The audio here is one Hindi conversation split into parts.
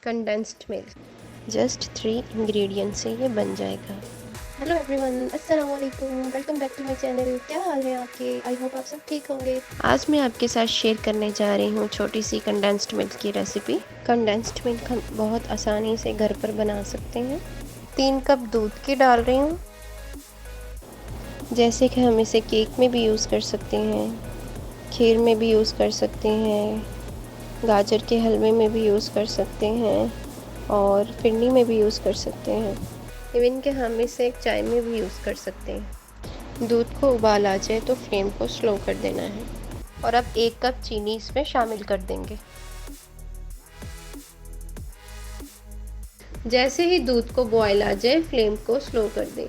Condensed milk. जस्ट 3 इंग्रेडिएंट से ये बन जाएगा। हेलो एवरीवन, अस्सलाम वालेकुम, welcome back to my channel. क्या हाल है आपके? आई होप आप सब ठीक होंगे। आज मैं आपके साथ शेयर करने जा रही हूँ छोटी सी कंडेंस्ड मिल्क की रेसिपी। कंडेंस्ड मिल्क हम बहुत आसानी से घर पर बना सकते हैं। 3 कप दूध की डाल रही हूँ। जैसे कि हम इसे केक में भी यूज़ कर सकते हैं, खीर में भी यूज़ कर सकते हैं, गाजर के हलवे में भी यूज़ कर सकते हैं और फिरनी में भी यूज़ कर सकते हैं। इवन कि हम इसे एक चाय में भी यूज़ कर सकते हैं। दूध को उबाल आ जाए तो फ्लेम को स्लो कर देना है और अब 1 कप चीनी इसमें शामिल कर देंगे। जैसे ही दूध को बॉयल आ जाए फ्लेम को स्लो कर दें।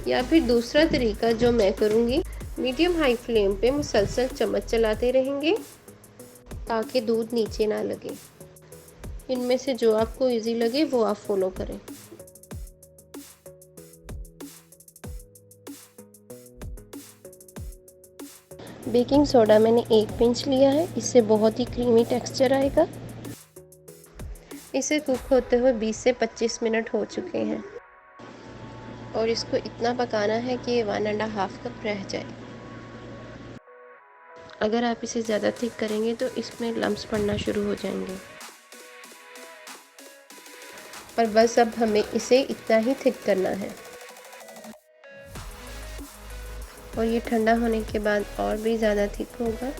या फिर दूसरा तरीका जो मैं करूँगी, मीडियम हाई फ्लेम पे मुसलसल चम्मच चलाते रहेंगे ताकि दूध नीचे ना लगे। इनमें से जो आपको इजी लगे वो आप फॉलो करें। बेकिंग सोडा मैंने 1 पिंच लिया है, इससे बहुत ही क्रीमी टेक्सचर आएगा। इसे कुक होते हुए 20 से 25 मिनट हो चुके हैं और इसको इतना पकाना है कि ये 1.5 कप रह जाए। अगर आप इसे ज़्यादा थिक करेंगे तो इसमें लम्प्स पड़ना शुरू हो जाएंगे। पर बस अब हमें इसे इतना ही थिक करना है और ये ठंडा होने के बाद और भी ज़्यादा थिक होगा।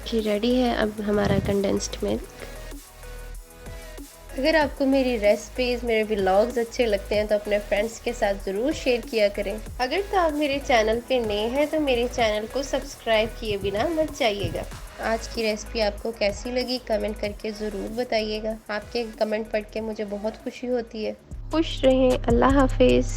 जी रेडी है अब हमारा कंडेंस्ड मिल्क। अगर आपको मेरी रेसिपीज़, मेरे व्लॉग्स अच्छे लगते हैं तो अपने फ्रेंड्स के साथ ज़रूर शेयर किया करें। अगर तो आप मेरे चैनल पे नए हैं तो मेरे चैनल को सब्सक्राइब किए बिना मत जाइएगा। आज की रेसिपी आपको कैसी लगी कमेंट करके ज़रूर बताइएगा। आपके कमेंट पढ़ के मुझे बहुत खुशी होती है। खुश रहें। अल्लाह हाफिज़।